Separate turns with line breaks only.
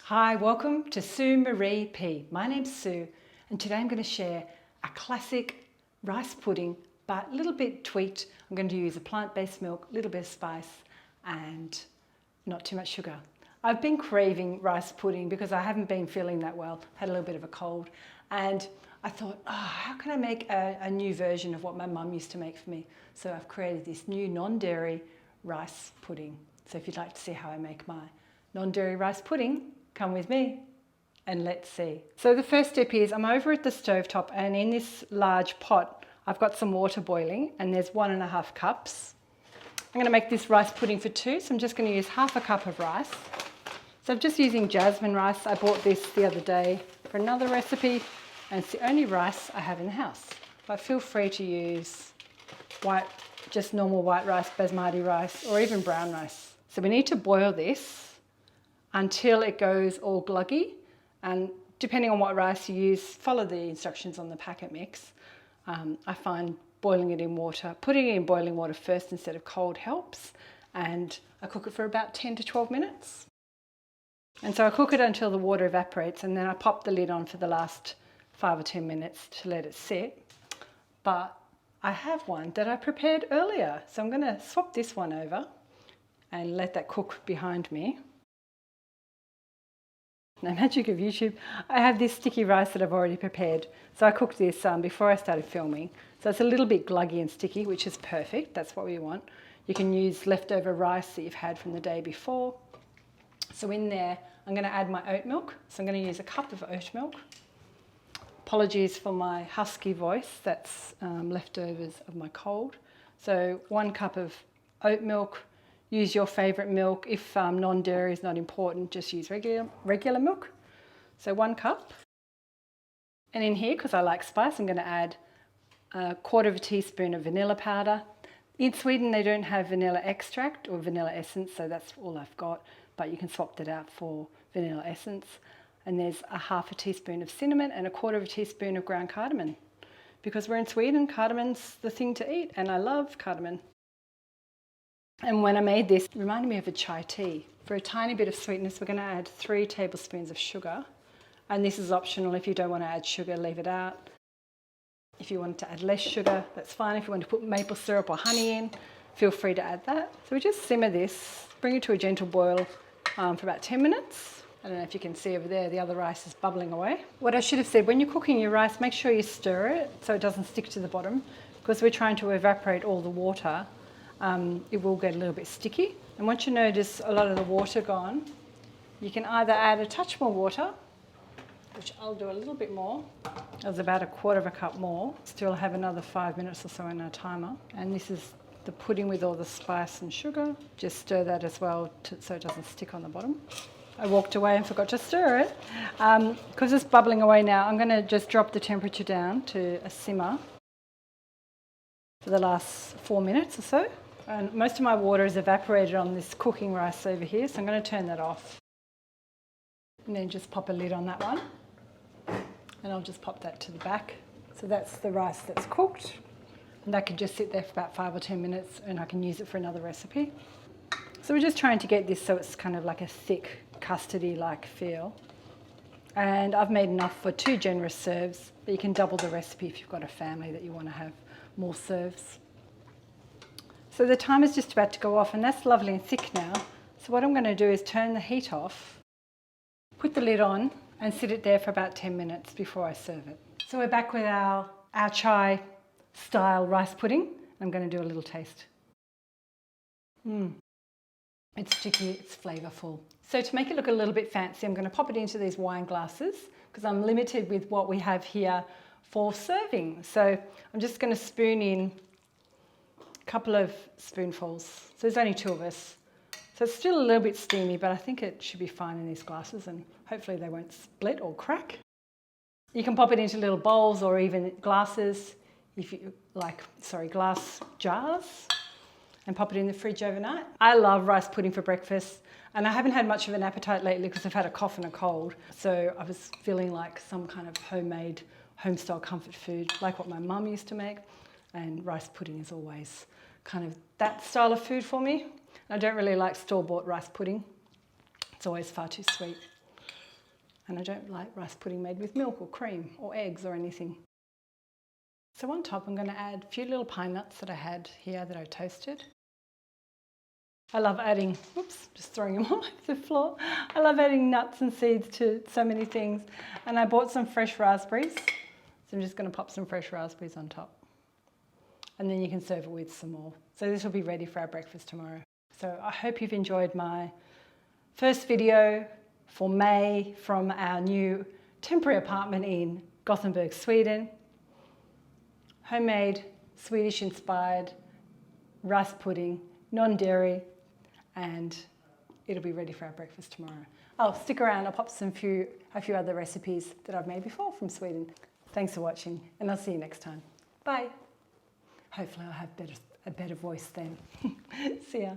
Hi, welcome to Sue Maree P. My name's Sue and today I'm going to share a classic rice pudding but a little bit tweaked. I'm going to use a plant-based milk, a little bit of spice and not too much sugar. I've been craving rice pudding because I haven't been feeling that well, had a little bit of a cold, and I thought, how can I make a new version of what my mum used to make for me? So I've created this new non-dairy rice pudding. So if you'd like to see how I make my non-dairy rice pudding, come with me and let's see. So the first step is I'm over at the stovetop, and in this large pot I've got some water boiling and there's 1.5 cups. I'm going to make this rice pudding for 2, so I'm just going to use half a cup of rice. So I'm just using jasmine rice. I bought this the other day for another recipe and it's the only rice I have in the house. But feel free to use white, just normal white rice, basmati rice, or even brown rice. So we need to boil this until it goes all gluggy, and depending on what rice you use, follow the instructions on the packet mix. I find boiling it in water, putting it in boiling water first instead of cold helps, and I cook it for about 10 to 12 minutes. And so I cook it until the water evaporates, and then I pop the lid on for the last 5 or 10 minutes to let it sit. But I have one that I prepared earlier, so I'm going to swap this one over and let that cook behind me. No magic of YouTube. I have this sticky rice that I've already prepared. So I cooked this before I started filming. So it's a little bit gluggy and sticky, which is perfect. That's what we want. You can use leftover rice that you've had from the day before. So in there, I'm going to add my oat milk. So I'm going to use a cup of oat milk. Apologies for my husky voice. That's leftovers of my cold. So 1 cup of oat milk. Use your favourite milk. If non-dairy is not important, just use regular milk. So 1 cup. And in here, because I like spice, I'm going to add 1/4 teaspoon of vanilla powder. In Sweden, they don't have vanilla extract or vanilla essence, so that's all I've got. But you can swap that out for vanilla essence. And there's 1/2 teaspoon of cinnamon and 1/4 teaspoon of ground cardamom. Because we're in Sweden, cardamon's the thing to eat, and I love cardamom. And when I made this, it reminded me of a chai tea. For a tiny bit of sweetness, we're going to add 3 tablespoons of sugar. And this is optional. If you don't want to add sugar, leave it out. If you want to add less sugar, that's fine. If you want to put maple syrup or honey in, feel free to add that. So we just simmer this, bring it to a gentle boil for about 10 minutes. I don't know if you can see over there, the other rice is bubbling away. What I should have said, when you're cooking your rice, make sure you stir it so it doesn't stick to the bottom, because we're trying to evaporate all the water. It will get a little bit sticky. And once you notice a lot of the water gone, you can either add a touch more water, which I'll do a little bit more. There's about 1/4 cup more. Still have another 5 minutes or so in our timer. And this is the pudding with all the spice and sugar. Just stir that as well so it doesn't stick on the bottom. I walked away and forgot to stir it. Because it's bubbling away now, I'm going to just drop the temperature down to a simmer for the last 4 minutes or so. And most of my water is evaporated on this cooking rice over here, so I'm going to turn that off. And then just pop a lid on that one. And I'll just pop that to the back. So that's the rice that's cooked. And that can just sit there for about 5 or 10 minutes and I can use it for another recipe. So we're just trying to get this so it's kind of like a thick, custardy-like feel. And I've made enough for 2 generous serves, but you can double the recipe if you've got a family that you want to have more serves. So the timer is just about to go off, and that's lovely and thick now. So what I'm going to do is turn the heat off, put the lid on and sit it there for about 10 minutes before I serve it. So we're back with our chai style rice pudding. I'm going to do a little taste. It's sticky, it's flavourful. So to make it look a little bit fancy, I'm going to pop it into these wine glasses because I'm limited with what we have here for serving. So I'm just going to spoon in a couple of spoonfuls. So there's only 2 of us. So it's still a little bit steamy, but I think it should be fine in these glasses and hopefully they won't split or crack. You can pop it into little bowls or even glasses, if you like, glass jars, and pop it in the fridge overnight. I love rice pudding for breakfast, and I haven't had much of an appetite lately because I've had a cough and a cold. So I was feeling like some kind of homemade, home-style comfort food, like what my mum used to make. And rice pudding is always kind of that style of food for me. I don't really like store-bought rice pudding. It's always far too sweet. And I don't like rice pudding made with milk or cream or eggs or anything. So on top I'm going to add a few little pine nuts that I had here that I toasted. I love adding, just throwing them all over the floor. I love adding nuts and seeds to so many things. And I bought some fresh raspberries. So I'm just going to pop some fresh raspberries on top. And then you can serve it with some more. So this will be ready for our breakfast tomorrow. So I hope you've enjoyed my first video for May from our new temporary apartment in Gothenburg, Sweden. Homemade, Swedish-inspired rice pudding, non-dairy, and it'll be ready for our breakfast tomorrow. Oh, stick around, I'll pop a few other recipes that I've made before from Sweden. Thanks for watching, and I'll see you next time. Bye. Hopefully I'll have a better voice then. See ya.